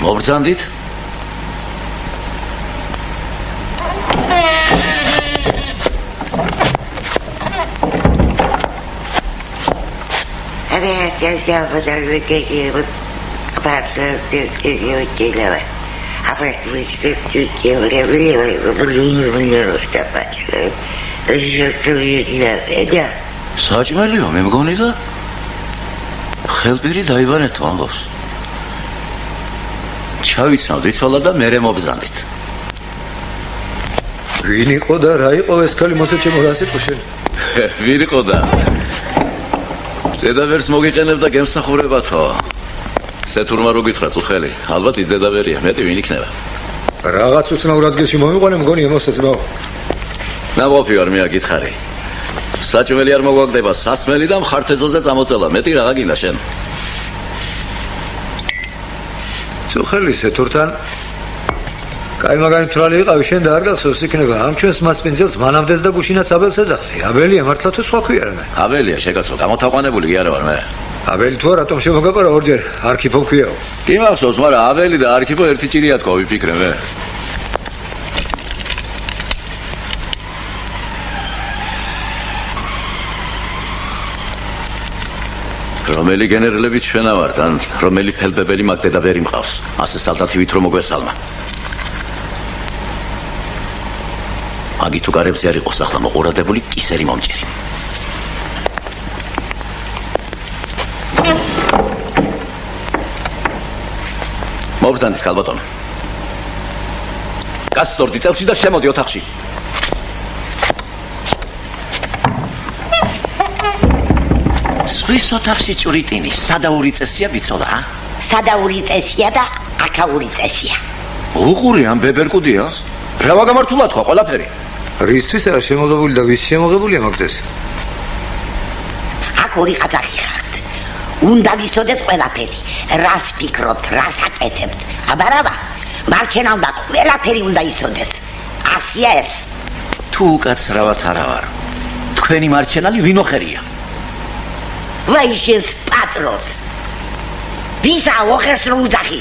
მობრძანდით? საჭმელიო მე მგონი და ხელპირი დაიბანეთ ამბობს. ჩავიცნავ დიცოლა და მერე მობრძანდით. ვინ იყო და რა იყო ეს ქალი მოსაჩემო რას იყო შენ? ვინ იყო და ზედავერს მოგიყენებდა გემსახურებათო. სეთურმა რო გითხრა წუხელი, ალბათ ის ზედავერია, მეტი ვინ იქნება? რაღაც უცნაურ ადგილში მომიყვანე მგონი მოსაძმაო. ნამყოფი ვარ მე აგითხარი. საჭმელი არ მოგვაგდება, სასმელი და მხართეზოზე წამოწელა, მეტი რაღა გინდა შენ? წუხელი სეთურთან კაი მაგარი თვალი იყავი შენ და არ გახსოვს იქნება ამ ჩვენს მასპინძელს მანამდეც და გუშინაც აბელს ეძახდი. აბელია მართლა თუ სხვა ქვია რა? აბელია შეკაცო, გამოთაყვანებული კი არა ვარ მე. აბელი თუ რატომ შემოგაპარა ორჯერ არქიპო ქვიაო. კი მახსოვს, მაგრამ აბელი და არქიპო ერთი ჭირია თქო, ვიფიქრე მე. რომელი გენერლები ჩვენა ვართ, ან რომელი ფელბებელი მაგ დედა ვერ იმყავს. ასე სალდათივით რომ მოგვესალმა. მაგით უგარებზე არ იყოს ახლა მოყურადებული კისერი მომჭერი. მობრძანდით ქალბატონო. გასწორდი წელში და შემოდი ოთახში. სვის ოთახში ჭვრიტინი, სადაური წესია ვიცოდა? სადაური წესია და აკაური წესია. უყური ამ ბებერკუდიას? რა ვაგამართულა თქვა ყველაფერი? რისთვის არ შემოღებული და ვის შემოღებულია მაგდეს? აქ ორი ყაზახი ხართ. უნდა ვიცოდეთ ყველაფერი. რას ფიქრობთ, რას აკეთებთ? აბარავა, მარჩენამ და ყველაფერი უნდა იცოდეს. ასია ეს. თუ უკაცრავად არა ვარ. თქვენი მარჩენალი ვინ ოხერია? ვაიშენს პატრონს. ვისა ოხერს რო უძახი?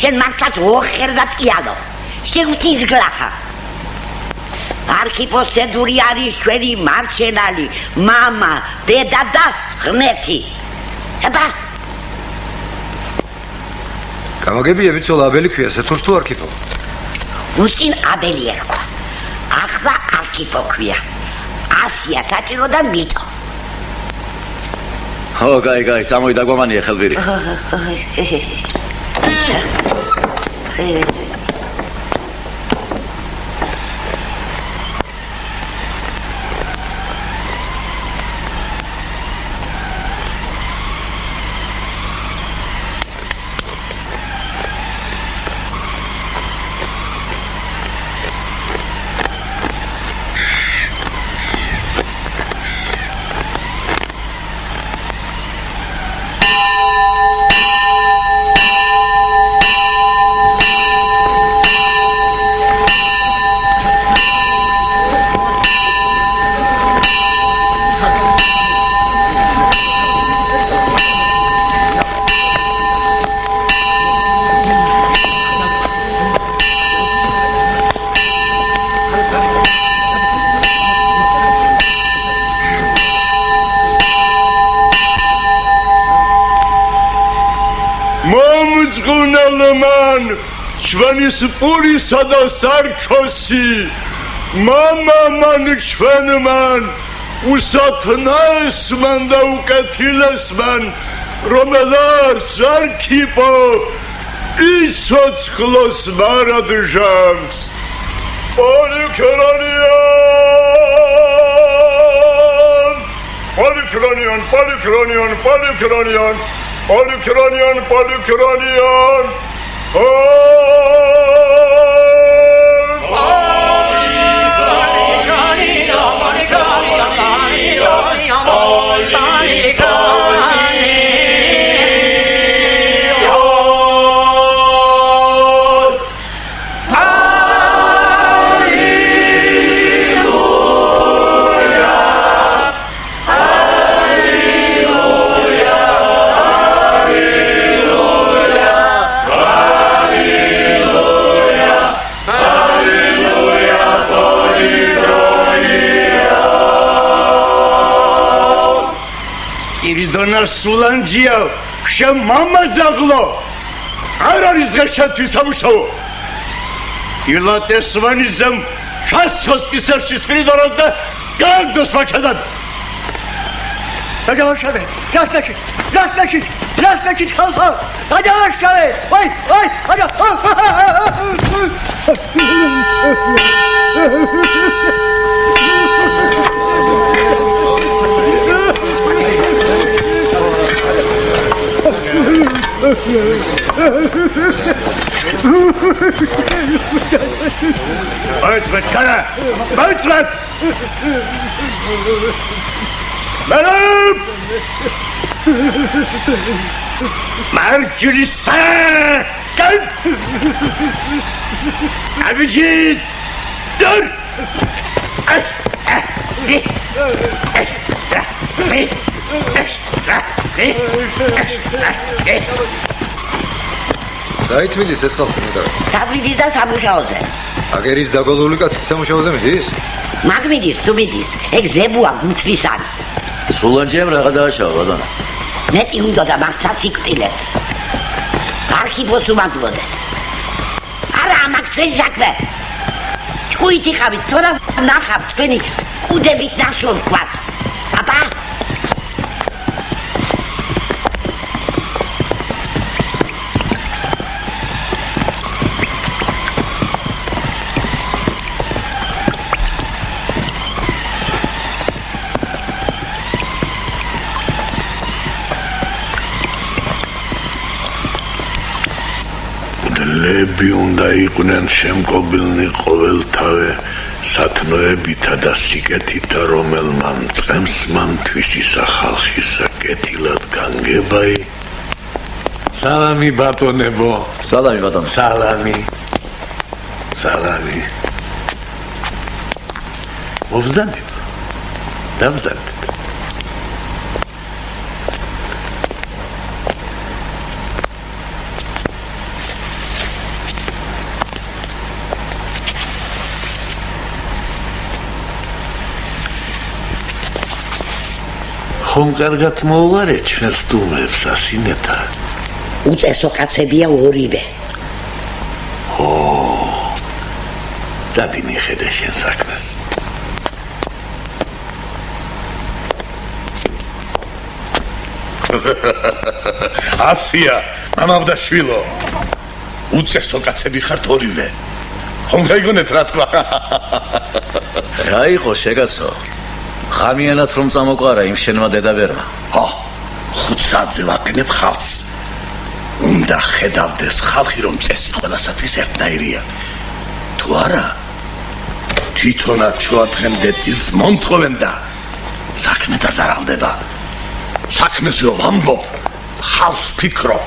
შენ მართლაც ოხერ და ტიალო. შევთის გლახა. არქიპოს ცედური არის ჩვენი მარჩენალი, მამა, დედა და ღმერთი. აბა გამაგებია ვიცოლა აბელი ქვია სეთურს თუ არქიპო? უწინ აბელი ერქვა. ახლა არქიპო ქვია. ასია საჭირო და მიტო. ო, გაი, წამოიდა გვამანია ხელბირი. ჩვენის პურისა და სარჩოსი მამა მან ჩვენმან უსათნაესმან და უკეთილესმან რომელას არქიპო იცოცხლოს მარად ჟამს Polychronion სპირიდონა სულანჯია შენ მამა ზაღლო არ არის ღირშესთვის სამუშაო ილატესვანიზმ შასოს პისერში სპირიდონად და გაგდოს მაქედან დაჯავშავე რასტაკი ხალხო დაჯავშავე ვაი Uitzwet, Kanna! Uitzwet! Melop! Marjorie Sarr! Kijk! Abhijit! Door! საითვილის ეს ხალხი მეტად. საბრიდის და სამუშაოზე. აგერის დაგოლული კაცი სამუშაოზე მიდის? მაგ მიდის, თუ მიდის. ეგ ზებუა გულწრის არის. სულანჯიამ რაღა დააშავა ბატონო. მეტი უნდა და მას სასიკვდილეს. არქიპოს უმადლოდეს. არა, მაგ თქვენი საქმე. ჭკუით იყავით, თორემ ნახავთ თქვენი კუდებით ნახშო ვქვათ. აბა ლები უნდა იყვნენ შემკობილნი ყოველთავე სათნოებითა და სიკეთითა რომელმა მწყემს მამთვისისა ხალხისა კეთილად განგებაი სალამი ბატონებო სალამი ბატონო. სალამი მობრძანეთ დავბრძანეთ ხომ კარგად მოუღარეთ ჩვენს დუმებს ასინეთა უწესო კაცებია ორივე. დადი მიხედე შენ საქმეს ასია მამავდა შვილო უწესო კაცები ხართ ორივე ხომ გაიგონეთ რა თქვა რა იყო შეგაცო? ღამიანად რომ წამოყარა იმ შენმა დედაბერმა. ხუთსაათზე ვაკნებ ხალხს უნდა ხედავდეს ხალხი რომ წესი ყველასათვის ერთნაირია თუ არა თვითონაც შუადღემდე ძილს მომთხოვენ და საქმე დაზარალდება საქმეს რომ ვამბობ ხალხს ფიქრობ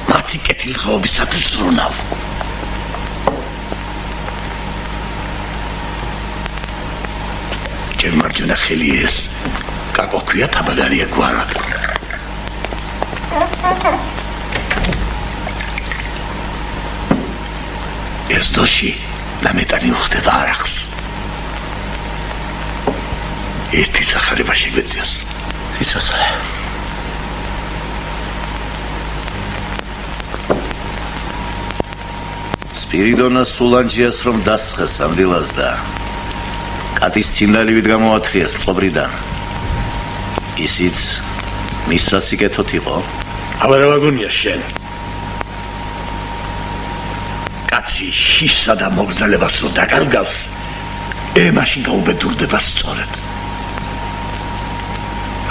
მათი კეთილდღეობისათვის ზრუნავ ჯერ მარჯვენა ხელი ეს გაგოქვია თაბაგარია გვარად ეს დოში ნამეტანი უხდება არახს ერთი სახარება შეგვეციოს იცოცხლე სპირიდონა სულანჯიას რომ დასხეს ამდილას და კატის ცინდალივით გამოათრიეს მწყობრიდან ისიც მის სასიკეთოდ იყო აბა რა ვაგონია შენ კაცი შიშსა და მოგზალებას რო დაკარგავს მაშინ გაუბედურდება სწორედ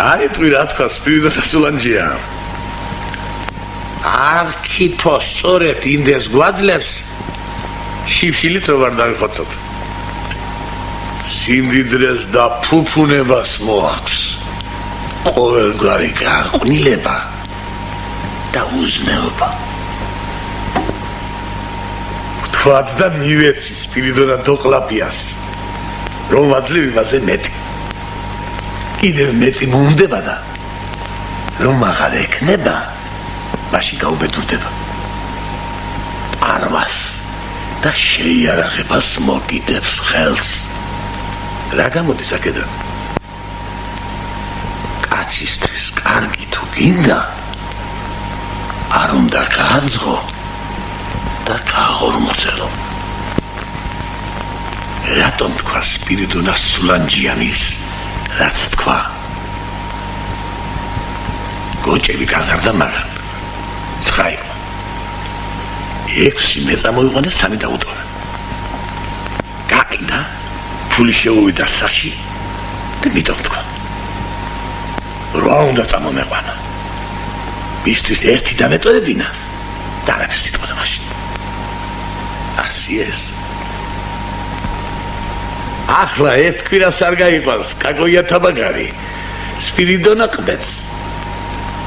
აი თუ რა თქვა სპირიდონა სულანჯია არქიპო სწორედ ინდეს გვაძლევს შიფშილით რო არ დავიხოცოთ სიმდიდრეს და ფუფუნებას მოაქვს ყოველგვარი გაყვნილება და უზნეობა თქვათ და მივეცი სპირიდონა დოკლაპიას რომ აძლევ იმაზე მეტი კიდევ მეტი მომდება და რომ აღარ ექნება მაშინ გაუბედურდება არვას და შეიარაღებას მოკიდებს ხელს რა გამოდის აქედან კაცისთვის კარგი თუ გინდა არ უნდა გააძღო და გააღორმოწელო. რატომ თქვა სპირიდონას სულანჯიანის რაც თქვა? გოჭები გაზარდა, მაგრამ ცხა იყო. 6 მეწა მოიყვანა, 3 დაუტოვა. გაყიდა, ფული შეუვიდა სახში და მითომ თქვა. რა უნდა წამომეყვანა? მისთვის ერთი დამეტოვებინა და არაფერს იტყოდა მაშინ. ასე ეს. ახლა ერთ კვირას არ გაიყვანს კაკოია თაბაგარი, სპირიდონა ყბեց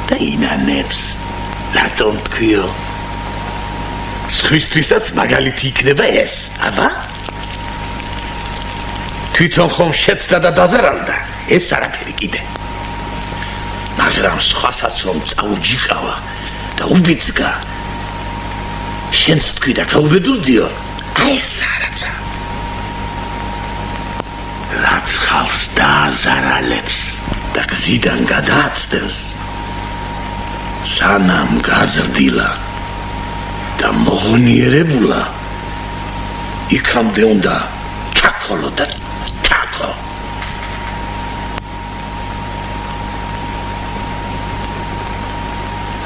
და ინანებს. რატომ თქვიო? სხვისთვისაც მაგალითი იქნება ეს, აბა? თვითონ ხომ შეცდა და დაზარალდა, ეს არაფერი კიდე. მაგრამ სხვასაც რომ წაუჯიყავა და უბიძგა, შენს თქვი და გაუბედურდიო, აი ეს არაცა. რაც ხალხს დააზარალებს და გზიდან გადააცდენს, სანამ გაზრდილა და მოღონიერებულა, იქამდე უნდა ჩაქოლო და ჩაქო.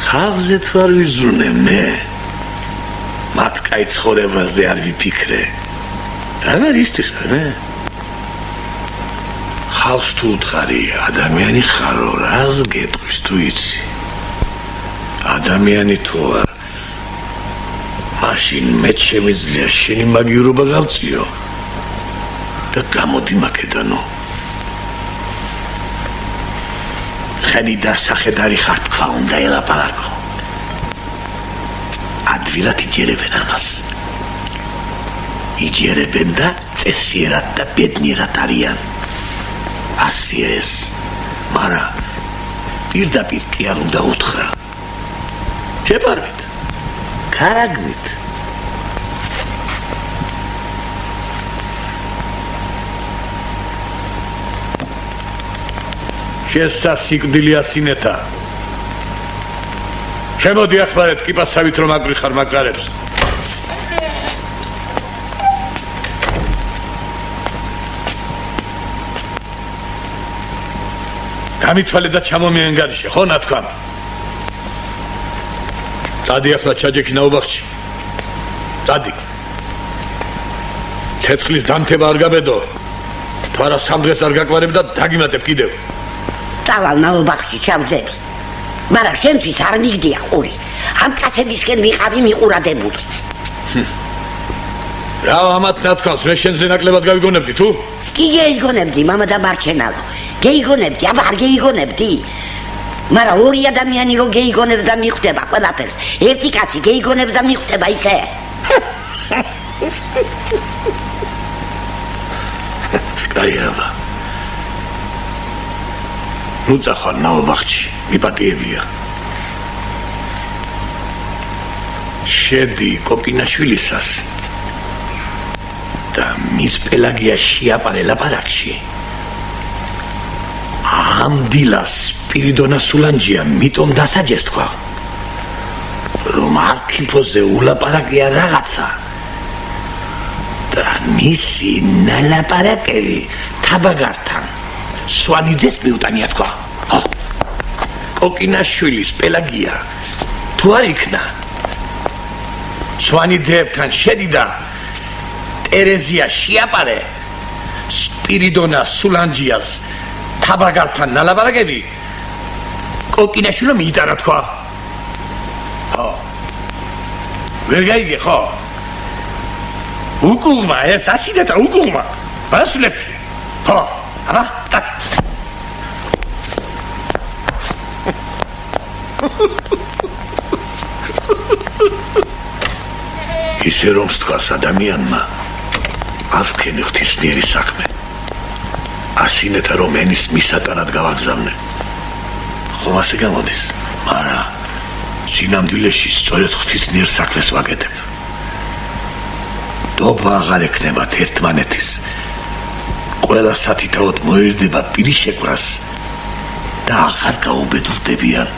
ხალხზე თუ არ ვიზრუნე მე, მათ კაი ცხოვრებაზე არ ვიფიქრე. რა ისთის მე? ხალხს თუ უთხარი, ადამიანი ხარო, რას გეტყვის თუ იცი? ადამიანი თუ არ, მაშინ მეც შემიძლია შენი მაგივრობა გავწიო და გამოდი მაკედანო. ცხენი და სახედარი ხარ თქვა, უნდა ელაპარაკო. ადვილად იჯერებენ ამას. იჯერებენ და წესიერად და ბედნიერად არიან. ასე ეს, მაგრამ პირდაპირ კი არ უნდა უთხრა. შეპარვით, ქარაგმით. შესასიკვდილი ასინეთა. შემოდი ახლა კიპასავით რომ აგვიხარ მაგარებს. გამithვალე და ჩამომიანგარიშე, ხო ნათქვამ? წადი ახლა ჩაჯექინა უბახში. წადი. ცეცხლის დამთება არ გაბედო. თუ არა 3 დღეს არ გაკვარებ და დაგიმატებ კიდევ. წავალ ნაუბახში ჩავძები. მაგრამ შენთვის არ მიგდია ყური. ამ კაცებისკენ ვიყავი მიყურადებული. რა ამათ ნათქვამს, მე შენზე ნაკლებად გავიგონებდი თუ? კი გეიგონებდი, მამა და მარჩენალო. გეიგონებდი, აბა არ გეიგონებდი. მაგრამ ორი ადამიანი რო გეიგონებს და მიხვდება ყველაფერს. ერთი კაცი გეიგონებს და მიხვდება ისე. კაიავა. ნუ წახვალ ნაუბახში, მიპატიებია. შედი კოკინაშვილისას და მის პელაგია შეაპარე ლაპარაკში. ამ დილას სპირიდონა სულანჯია მიტომ დასაჯეს თქვა, რომ არქიფოზე ულაპარაკია რაღაცა და მისი ნალაპარაკები თაბაგართან სვანიძეს მიუტანია თქვა. კოკინაშვილის პელაგია თუ არ იქნა, სვანიძეებთან შედიდა ტერეზია შეაპარე სპირიდონა სულანჯიას თაბაგართან ნალაპარაკები კოკინაშვილო მიიტანა თქვა. ხო, ვერ გაიგე ხო? უკუღმა ეს ასინეთა უკუღმა ასულეთ. ხო, აბა ტაკ. ისე რომ სთქვას ადამიანმა არ ვქენი ღვთისმიერი საქმე. ასინეთა რომ ენის მისატანად გავაგზავნე. ხომ ასე გამოდის, მაგრამ სინამდვილეში სწორედ ღვთისმიერ საქმეს ვაკეთებ. დობა აღარ ექნებათ ერთმანეთის. ყველა სათითაოდ მოერდება პირის შეკვრას და აღარ გაუბედურდებიან.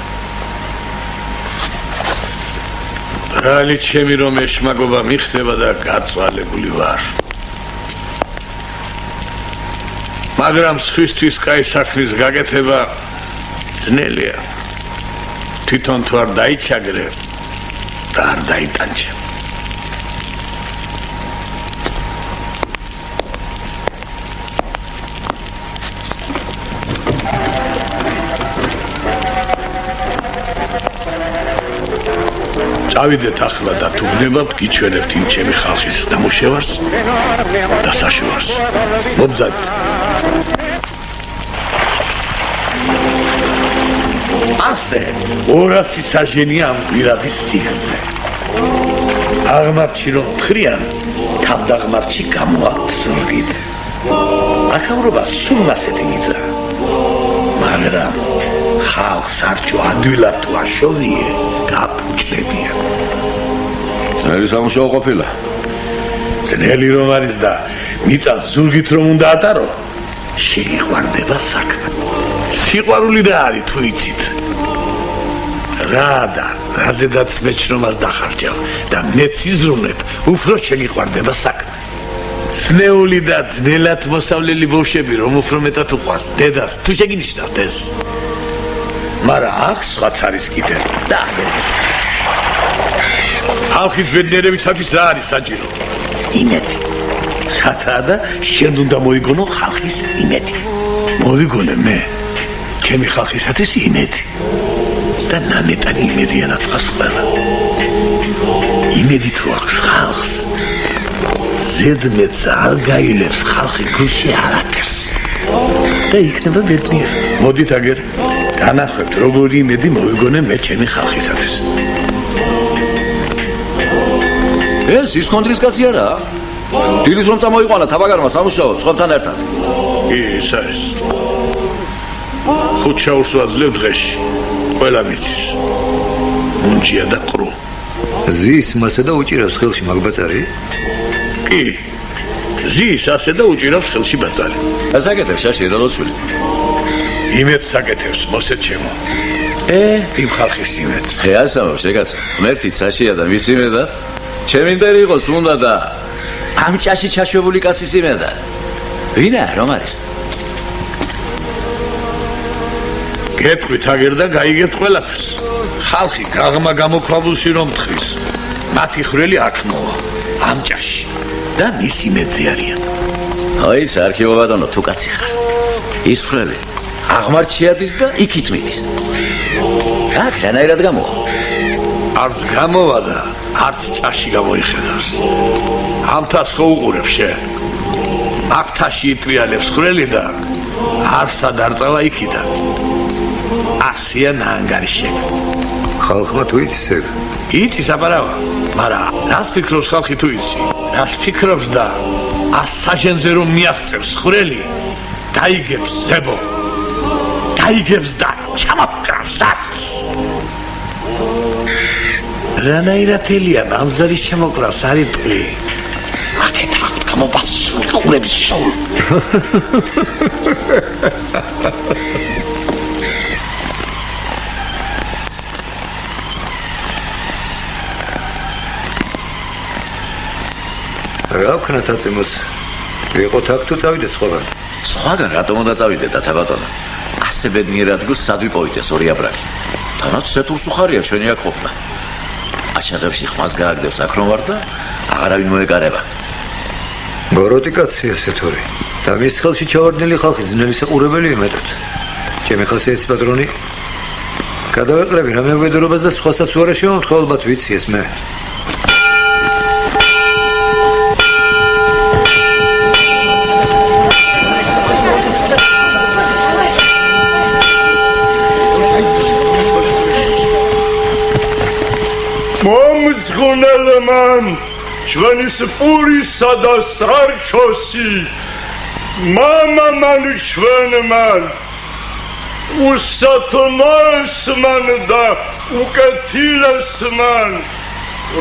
რალი ჩემი რომ ეშმაკობა მიხდება და გაწვალებული ვარ. მაგრამ სხვისთვის კაი საქმის გაკეთება ძნელია. თვითონ თუ არ დაიჩაგრე და არ დაიტანჩე. ავიდეთ ახლა და თუ გნებავთ გიჩვენებთ იმ ჩემი ხალხის დამუშევარს და საშუალს. მობზადეთ. ასე 200 საჟენია ამ გვირაბის სიგრძე. აღმართში რომ მხრიან, თავდაღმართში გამოაქვთ ზურგით. ახავრობა სულ ასეთი გიზა. მაგრამ ხალხს არჩო ადვილად თუ აშოვიე, გაფუჭდებიან. ძნელი სამუშაო ყოფილა. ძნელი რომ არის და მიწას ზურგით რომ უნდა ატარო, შეიყვარდება საქმე. სიყვარული და არის თუ იცით. რა და რაზედაც მეჩნომას დახარჯავ და მეც იზრუნებ, უფრო შეიყვარდება საქმე. სნეული და ძნელად მოსავლელი ბავშვები რომ უფრო მეტად უყვარს დედას თუ შეგინიშნავთ ეს. მაგრამ აქ სხვაც არის კიდე და აგერგეთ. ხალხის ბედნიერებისათვის რა არის საჭირო? იმედი. სათაა და შენ უნდა მოიგონო ხალხის იმედი. მოვიგონე მე ჩემი ხალხისათვის იმედი. და ნამეტანი იმედიანა თავს ყველა. იმედი თუ აქვს ხალხს, ზედმეტს არ გაილებს ხალხი გულში არაფერს. და იქნება ბედნიერი. მოდით აგერ განახვევთ როგორი იმედი მოვიგონე მე ჩემი ხალხისათვის. ეს ის კონდრის კაცი არაა? დილით რომ წამოიყვანა თაბაგარმა სამუშაო ცხობთან ერთად. ის არის. ხუთ შაურს ვაძლევ დღეში. ყველა მიცის. მუნჯია და ყრუ. ზის მასა და უჭირავს ხელში მაგბაწარი? კი. ზის ასე და უჭირავს ხელში ბაწარი. ასაკეთებს შაში და ლოცვილი. იმედს საკეთებს მოსეთ ჩემო. იმ ხალხის იმედს. ასამობს ეგაც. მერტიც საშია და მის იმედა. ჩემი მტერი იყოს თუნდა და ამ ჭაში ჩაშვებული კაცის იმედა. ვინა რომ არის? გეტყვით აგერ და გაიგებთ ყველაფერს. ხალხი გაღმა გამოქვაბულში რომ თხრის. მათი ხრელი აქ მოვა ამ ჭაში და მის იმედზე არიან. აიც არქივობადანო თუ კაცი ხარ. ის ხრელი აღმართში ადის და იქით მიდის. აქ რანაირად გამოვა? არც გამოვა და არც ჭაში გამოიხედავს. ამთას ხო უყურებ შენ? აქთაში იტრიალებს ხრელი და არსად არ წავა იქიდან. ასია ნანგარიშები. ხალხმა თუ იცის ეგ? იცის აბარავა, მაგრამ რას ფიქრობს ხალხი თუ იცი? რას ფიქრობს და ასაჟენზე რომ მიაღწევს ხრელი, დაიგებს ზებო. დაიგებს და ჩამაფკრავს არს. რანაირად ელია ნამზარის ჩამოკრას არის ტყვი. ათეთ აქ გამოპასული ყურების სულ. რა ვქნათ აწემოს? ვიყოთ აქ თუ წავიდეთ სხვაგან? სხვაგან რატომ უნდა წავიდეთ და თაბატონა? ასე ბედნიერ ადგილს სად ვიპოვიდეს ორი აბრაკი? თანაც სეთურს უხარია ჩვენი აქ ყოფნა. აჩადებში ხმას გააგდებს აქ რომ ვარ და აღარავინ მოეკარება. ბოროტი კაცია სეთური. და მის ხელში ჩავარდნილი ხალხი ძნელი საყურებელია მეტად. ჩემი ხასიათის პატრონი. გადავეყრები რა მევედრობას და სხვასაც უარა შემომთხო ალბათ ვიცი ეს მე. მომძღვნელმან ჩვენის პურისა და სარჩოსი მამამან ჩვენმან უსათნოესმან და უკეთილესმან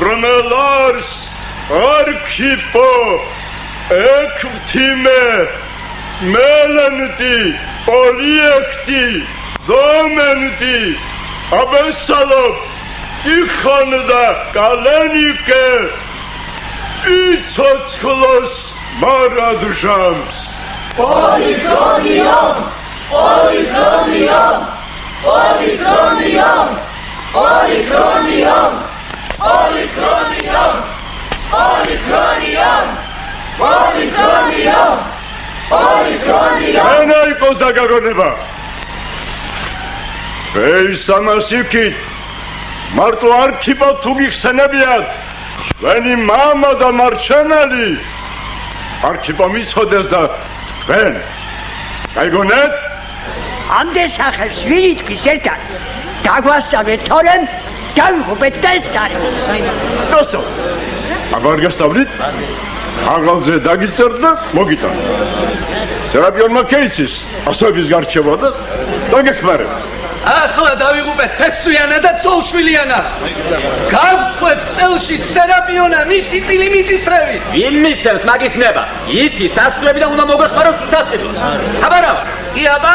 რომელარს არქიპო ექვთიმე მელენტი პოლიექტი დომენდი აბესალო იქონდა კალენიკე იცოცხლოს მარადჟამს Poligronium! Poligronium! Poligronium! Poligronium! Poligronium! Poligronium! Poligronium! Poligronium! ენა იყოს დაგაგონება ეს ამას იქით მარტო არქიპო თუ გიხსენებიათ ჩვენი მამა და მარჩენელი არქიპო მიცოდეს და თქვენ გაიგონეთ ამდენ სახელს ვინი თქვის ერთად დაგვასწავლეთ თორემ დავიღუპეთ და ეს არის ნოსო აღარ გასწავლით აღალზე დაგიწერთ და მოგიტან სერაპიონმა კეიცის ასოების გარჩევა და დაგეხმარებ ახლა დავიღუპეთ თექსუიანა და ცოლშვილიანა გავწყვეტ წელში სერაპიონა მისი წილი მიწისწრევი ვინ მიცემს მაგის ნებას? იცი სასწრებიდან უნდა მოგეხმაროს უთაჩედოს. აბარავა. კი აბა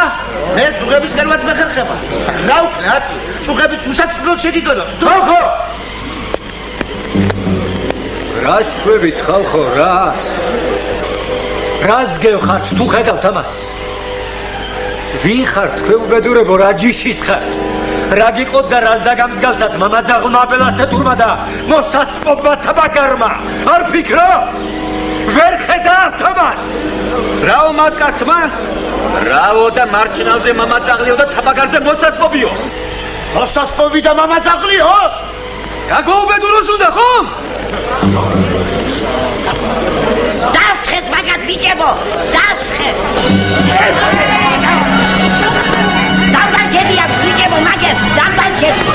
მე წუღების კერვაც მეხერხება რა ვქნა აცი წუღებით უსაცილოდ შედიდოდა ხალხო რა შვებით ხალხო რას გევხართ თუ ხედავთ ამას ვინ ხართ ქვეუბედურებო რა ჯიშის ხართ რა გიყოთ და რას დაგამსგავსათ მამაძაღლმა აბელასეთურმა და მოსასპობმა თაბაგარმა არ ფიქრო ვერ ხედავთ ამას რაო მათკაცმა? რაო და მარჩნალზე მამაძაღლიო და თაბაგარზე მოსასპობიო. მოსასპობი და მამაძაღლიო გაგოუბედუროს უნდა ხომ? დასხეთ მაგათ ბიჭებო დასხეთ დამბანჩები აქვს ბიჭებო მაგეთ დამბანჩები